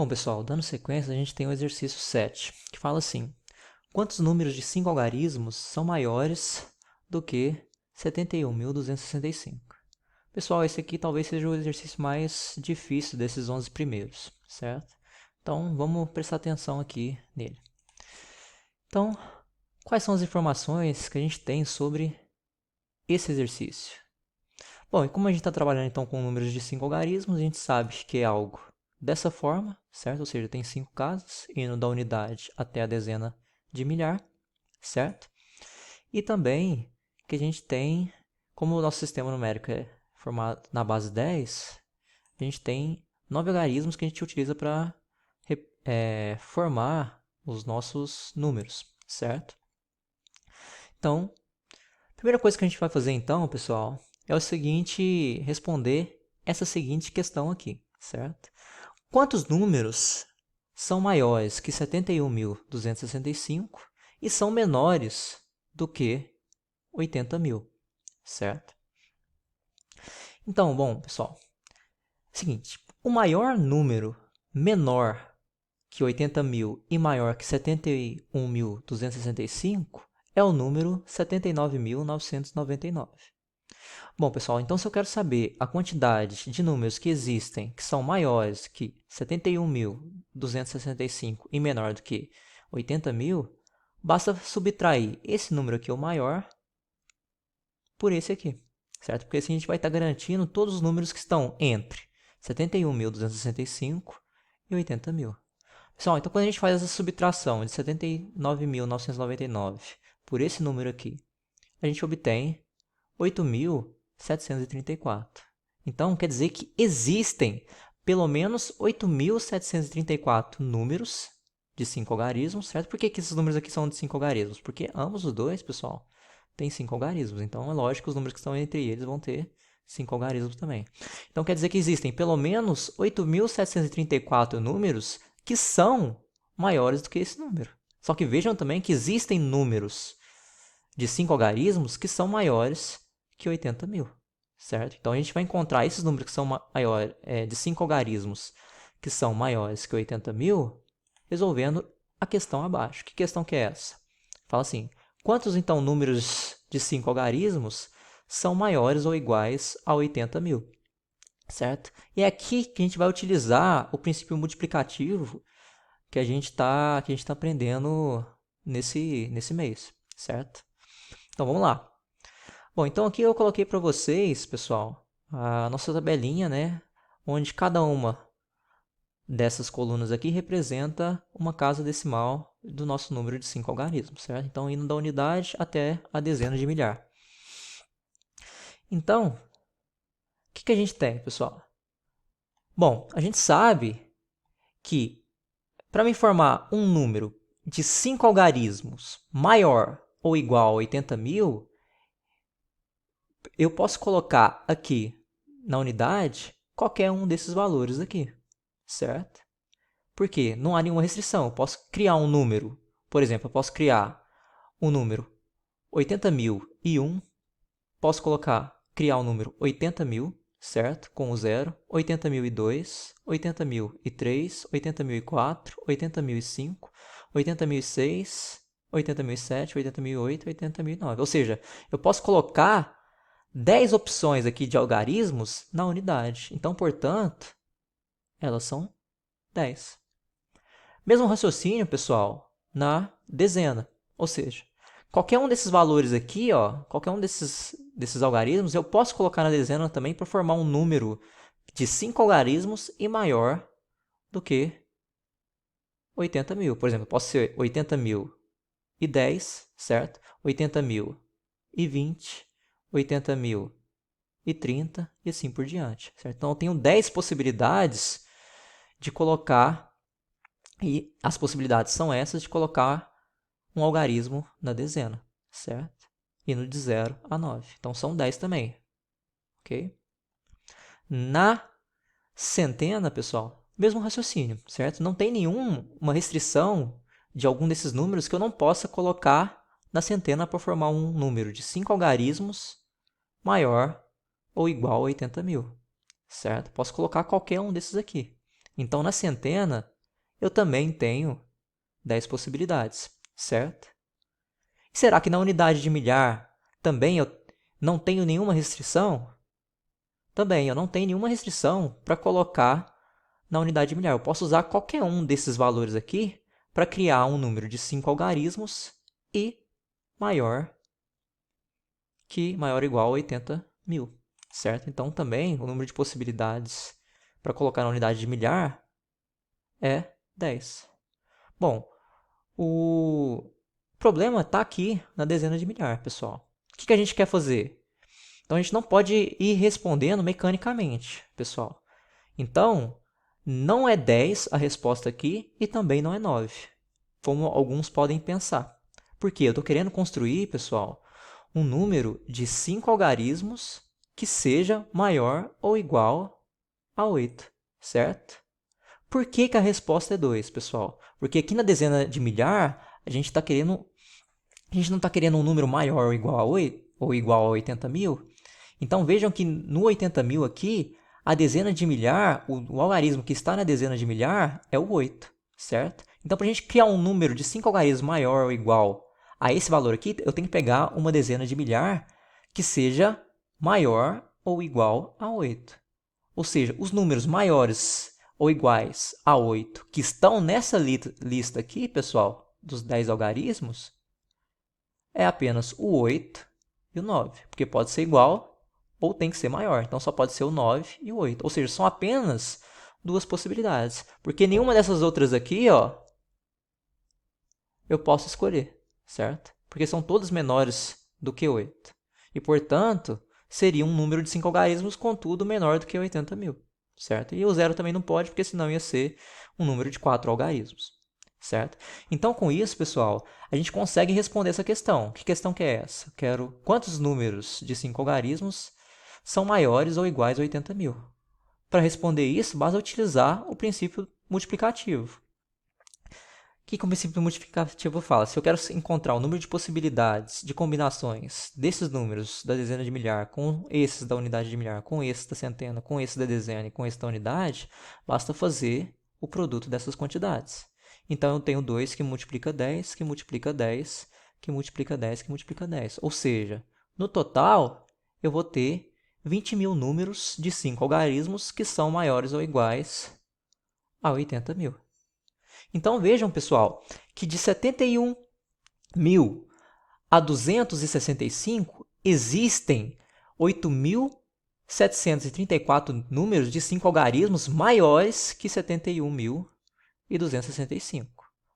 Bom, pessoal, dando sequência, a gente tem o exercício 7, que fala assim: quantos números de 5 algarismos são maiores do que 71.265? Pessoal, esse aqui talvez seja o exercício mais difícil desses 11 primeiros, certo? Então, vamos prestar atenção aqui nele. Então, quais são as informações que a gente tem sobre esse exercício? Bom, e como a gente está trabalhando então com números de 5 algarismos, a gente sabe que é algo dessa forma, certo? Ou seja, tem 5 casas, indo da unidade até a dezena de milhar, certo? E também que a gente tem, como o nosso sistema numérico é formado na base 10, a gente tem 9 algarismos que a gente utiliza para formar os nossos números, certo? Então, a primeira coisa que a gente vai fazer então, pessoal, é o seguinte, responder essa seguinte questão aqui, certo? Quantos números são maiores que 71.265 e são menores do que 80.000, certo? Então, bom, pessoal, seguinte, o maior número menor que 80.000 e maior que 71.265 é o número 79.999. Bom, pessoal, então se eu quero saber a quantidade de números que existem que são maiores que 71.265 e menor do que 80.000, basta subtrair esse número aqui, o maior, por esse aqui, certo? Porque assim a gente vai estar garantindo todos os números que estão entre 71.265 e 80.000. Pessoal, então quando a gente faz essa subtração de 79.999 por esse número aqui, a gente obtém 8.734. Então, quer dizer que existem pelo menos 8.734 números de 5 algarismos, certo? Por que esses números aqui são de 5 algarismos? Porque ambos os dois, pessoal, têm 5 algarismos. Então, é lógico que os números que estão entre eles vão ter 5 algarismos também. Então, quer dizer que existem pelo menos 8.734 números que são maiores do que esse número. Só que vejam também que existem números de 5 algarismos que são maiores que 80.000, certo? Então, a gente vai encontrar esses números que são maiores, de 5 algarismos que são maiores que 80.000, resolvendo a questão abaixo. Que questão que é essa? Fala assim, quantos, então, números de 5 algarismos são maiores ou iguais a 80.000, certo? E é aqui que a gente vai utilizar o princípio multiplicativo que a gente está aprendendo nesse mês, certo? Então, vamos lá. Bom, então aqui eu coloquei para vocês, pessoal, a nossa tabelinha, né? Onde cada uma dessas colunas aqui representa uma casa decimal do nosso número de 5 algarismos, certo? Então, indo da unidade até a dezena de milhar. Então, o que a gente tem, pessoal? Bom, a gente sabe que para me formar um número de 5 algarismos maior ou igual a 80.000, eu posso colocar aqui na unidade qualquer um desses valores aqui, certo? Porque não há nenhuma restrição. Eu posso criar um número, por exemplo, eu posso criar um número 80.001, posso criar um número 80.000, certo? Com o 0, 80.002, 80.003, 80.004, 80.005, 80.006, 80.007, 80.008, 80.009. Ou seja, eu posso colocar 10 opções aqui de algarismos na unidade. Então, portanto, elas são 10. Mesmo raciocínio, pessoal, na dezena. Ou seja, qualquer um desses valores aqui, ó, qualquer um desses algarismos, eu posso colocar na dezena também para formar um número de 5 algarismos e maior do que 80.000. Por exemplo, posso ser 80.010, certo? 80.020, 80.030 e assim por diante, certo? Então, eu tenho 10 possibilidades de colocar, e as possibilidades são essas de colocar um algarismo na dezena, certo? Indo de 0 a 9. Então, são 10 também, ok? Na centena, pessoal, mesmo raciocínio, certo? Não tem nenhuma restrição de algum desses números que eu não possa colocar na centena para formar um número de 5 algarismos maior ou igual a 80.000, certo? Posso colocar qualquer um desses aqui. Então, na centena, eu também tenho 10 possibilidades, certo? Será que na unidade de milhar também eu não tenho nenhuma restrição? Também, eu não tenho nenhuma restrição para colocar na unidade de milhar. Eu posso usar qualquer um desses valores aqui para criar um número de 5 algarismos e maior ou igual a 80.000, certo? Então, também, o número de possibilidades para colocar na unidade de milhar é 10. Bom, o problema está aqui na dezena de milhar, pessoal. O que a gente quer fazer? Então, a gente não pode ir respondendo mecanicamente, pessoal. Então, não é 10 a resposta aqui e também não é 9, como alguns podem pensar. Porque eu estou querendo construir, pessoal, um número de 5 algarismos que seja maior ou igual a 8, certo? Por que a resposta é 2, pessoal? Porque aqui na dezena de milhar, a gente não está querendo um número maior ou igual a 8, ou igual a 80.000. Então, vejam que no 80.000 aqui, a dezena de milhar, o algarismo que está na dezena de milhar é o 8, certo? Então, para a gente criar um número de 5 algarismos maior ou igual a esse valor aqui, eu tenho que pegar uma dezena de milhar que seja maior ou igual a 8. Ou seja, os números maiores ou iguais a 8 que estão nessa lista aqui, pessoal, dos 10 algarismos, é apenas o 8 e o 9, porque pode ser igual ou tem que ser maior. Então, só pode ser o 9 e o 8. Ou seja, são apenas duas possibilidades. Porque nenhuma dessas outras aqui, ó, eu posso escolher, certo? Porque são todas menores do que 8. E, portanto, seria um número de 5 algarismos, contudo, menor do que 80.000, certo? E o zero também não pode, porque senão ia ser um número de 4 algarismos, certo? Então, com isso, pessoal, a gente consegue responder essa questão. Que questão que é essa? Eu quero quantos números de 5 algarismos são maiores ou iguais a 80.000. Para responder isso, basta utilizar o princípio multiplicativo. O que o princípio multiplicativo fala? Se eu quero encontrar o número de possibilidades de combinações desses números da dezena de milhar com esses da unidade de milhar, com esses da centena, com esses da dezena e com esses da unidade, basta fazer o produto dessas quantidades. Então, eu tenho 2 que multiplica 10, que multiplica 10, que multiplica 10, que multiplica 10. Ou seja, no total, eu vou ter 20.000 números de 5 algarismos que são maiores ou iguais a 80.000. Então, vejam, pessoal, que de 71.000 a 265 existem 8.734 números de 5 algarismos maiores que 71.265.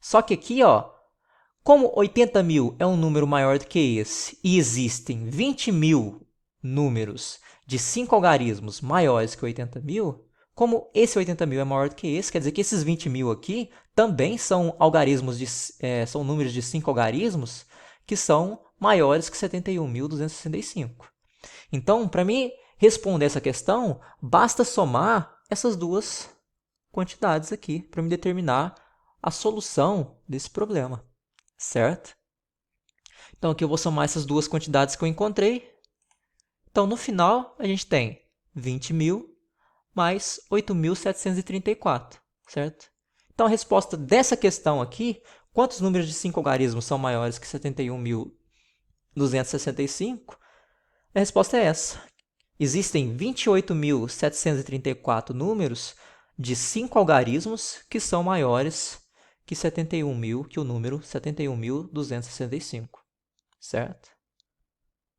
Só que aqui, ó, como 80.000 é um número maior do que esse e existem 20.000 números de 5 algarismos maiores que 80.000, como esse 80.000 é maior do que esse, quer dizer que esses 20.000 aqui também são algarismos são números de 5 algarismos que são maiores que 71.265. Então, para mim responder essa questão, basta somar essas duas quantidades aqui para me determinar a solução desse problema, certo? Então, aqui eu vou somar essas duas quantidades que eu encontrei. Então, no final, a gente tem 20.000 mais 8.734, certo? Então, a resposta dessa questão aqui, quantos números de 5 algarismos são maiores que 71.265? A resposta é essa. Existem 28.734 números de 5 algarismos que são maiores que 71.000, que o número 71.265, certo?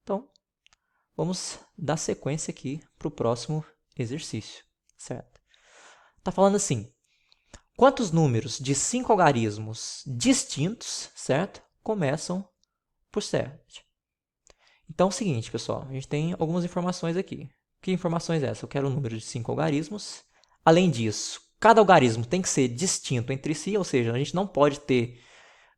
Então, vamos dar sequência aqui para o próximo exercício, certo? Está falando assim, quantos números de 5 algarismos distintos, certo, começam por 7? Então é o seguinte, pessoal, a gente tem algumas informações aqui. Que informações é essa? Eu quero o número de 5 algarismos. Além disso, cada algarismo tem que ser distinto entre si, ou seja, a gente não pode ter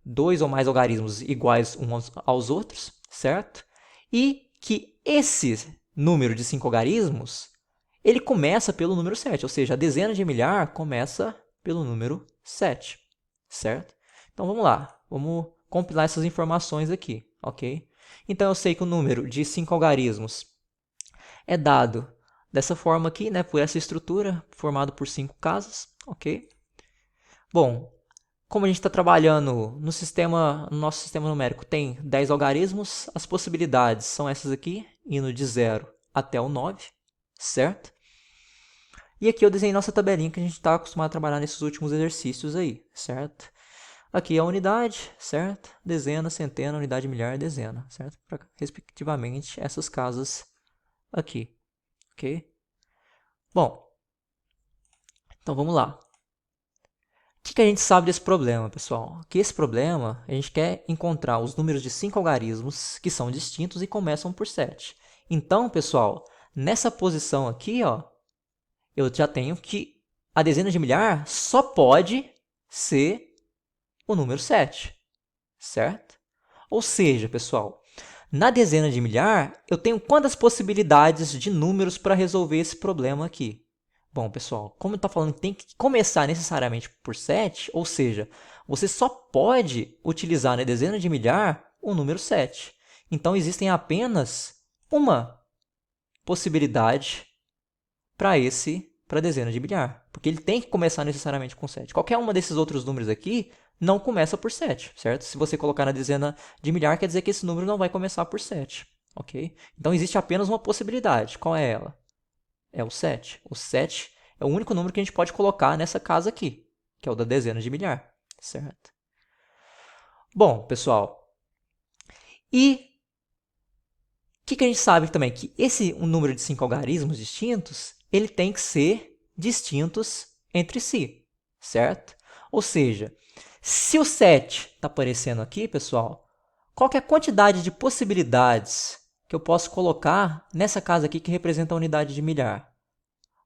2 ou mais algarismos iguais uns aos outros, certo? E que esse número de 5 algarismos, ele começa pelo número 7, ou seja, a dezena de milhar começa pelo número 7, certo? Então vamos lá, vamos compilar essas informações aqui, ok? Então eu sei que o número de 5 algarismos é dado dessa forma aqui, né, por essa estrutura, formado por 5 casas, ok? Bom, como a gente está trabalhando no nosso sistema numérico tem 10 algarismos, as possibilidades são essas aqui, indo de 0 até o 9, certo? E aqui eu desenhei nossa tabelinha que a gente está acostumado a trabalhar nesses últimos exercícios aí, certo? Aqui é a unidade, certo? Dezena, centena, unidade, milhar, dezena, certo? Pra, respectivamente, essas casas aqui, ok? Bom, então vamos lá. O que a gente sabe desse problema, pessoal? Que esse problema, a gente quer encontrar os números de 5 algarismos que são distintos e começam por 7. Então, pessoal, nessa posição aqui, ó, eu já tenho que a dezena de milhar só pode ser o número 7, certo? Ou seja, pessoal, na dezena de milhar, eu tenho quantas possibilidades de números para resolver esse problema aqui? Bom, pessoal, como está falando que tem que começar necessariamente por 7, ou seja, você só pode utilizar na dezena de milhar o número 7. Então, existem apenas uma possibilidade para a dezena de milhar, porque ele tem que começar necessariamente com 7. Qualquer uma desses outros números aqui não começa por 7, certo? Se você colocar na dezena de milhar, quer dizer que esse número não vai começar por 7, ok? Então, existe apenas uma possibilidade. Qual é ela? É o 7. O 7 é o único número que a gente pode colocar nessa casa aqui, que é o da dezena de milhar, certo? Bom, pessoal, e o que a gente sabe também? Que um número de 5 algarismos distintos, ele tem que ser distintos entre si, certo? Ou seja, se o 7 está aparecendo aqui, pessoal, qual que é a quantidade de possibilidades que eu posso colocar nessa casa aqui que representa a unidade de milhar?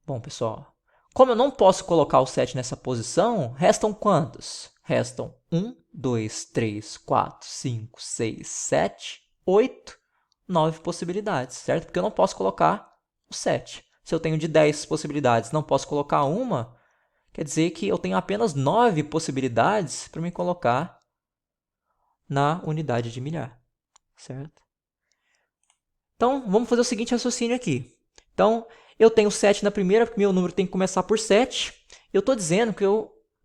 Bom, pessoal, como eu não posso colocar o 7 nessa posição, restam quantos? Restam 1, 2, 3, 4, 5, 6, 7, 8, 9 possibilidades, certo? Porque eu não posso colocar o 7. Se eu tenho de 10 possibilidades, não posso colocar uma, quer dizer que eu tenho apenas 9 possibilidades para me colocar na unidade de milhar, certo? Então, vamos fazer o seguinte raciocínio aqui. Então, eu tenho 7 na primeira, porque meu número tem que começar por 7. Eu estou dizendo que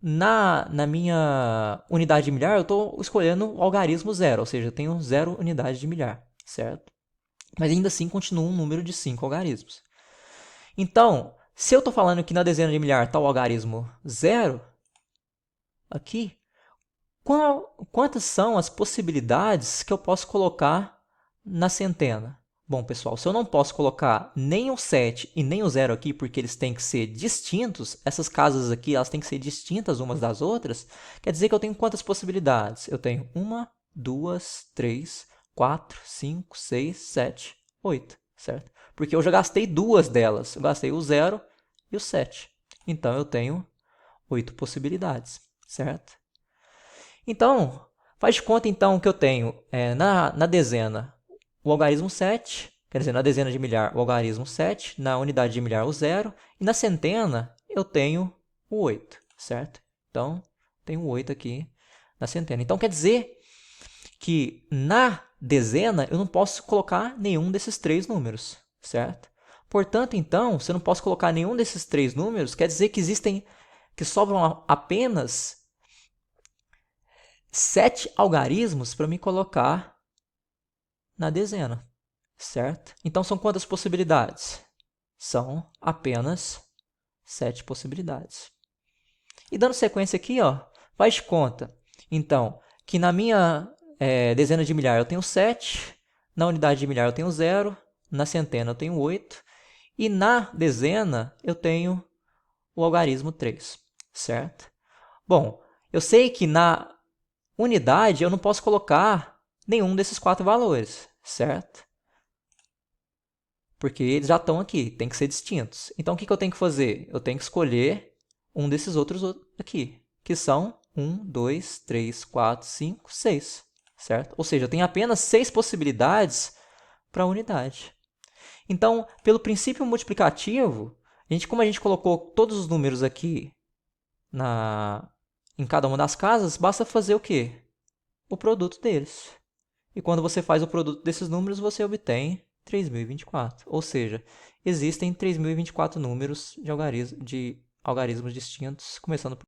na minha unidade de milhar, eu estou escolhendo o algarismo 0, ou seja, eu tenho 0 unidades de milhar, certo? Mas ainda assim continua um número de 5 algarismos. Então, se eu estou falando que na dezena de milhar está o algarismo 0, aqui, quantas são as possibilidades que eu posso colocar na centena? Bom, pessoal, se eu não posso colocar nem o 7 e nem o 0 aqui, porque eles têm que ser distintos, essas casas aqui elas têm que ser distintas umas das outras, quer dizer que eu tenho quantas possibilidades? Eu tenho 1, 2, 3, 4, 5, 6, 7, 8, certo? Porque eu já gastei duas delas. Eu gastei o 0 e o 7. Então, eu tenho 8 possibilidades, certo? Então, faz de conta então que eu tenho na dezena o algarismo 7, quer dizer, na dezena de milhar o algarismo 7, na unidade de milhar o 0, e na centena eu tenho o 8, certo? Então, tenho o 8 aqui na centena. Então, quer dizer que na dezena eu não posso colocar nenhum desses três números, certo? Portanto, então, se eu não posso colocar nenhum desses três números, quer dizer que sobram apenas 7 algarismos para me colocar na dezena, certo? Então, são quantas possibilidades? São apenas 7 possibilidades. E dando sequência aqui, ó, faz de conta, então, que na minha dezena de milhar eu tenho 7, na unidade de milhar eu tenho 0, na centena eu tenho 8, e na dezena eu tenho o algarismo 3, certo? Bom, eu sei que na unidade eu não posso colocar nenhum desses 4 valores, certo? Porque eles já estão aqui, tem que ser distintos. Então, o que eu tenho que fazer? Eu tenho que escolher um desses outros aqui, que são 1, 2, 3, 4, 5, 6, certo? Ou seja, eu tenho apenas 6 possibilidades para a unidade. Então, pelo princípio multiplicativo, como a gente colocou todos os números aqui em cada uma das casas, basta fazer o quê? O produto deles. E quando você faz o produto desses números, você obtém 3024. Ou seja, existem 3024 números de algarismos distintos, começando por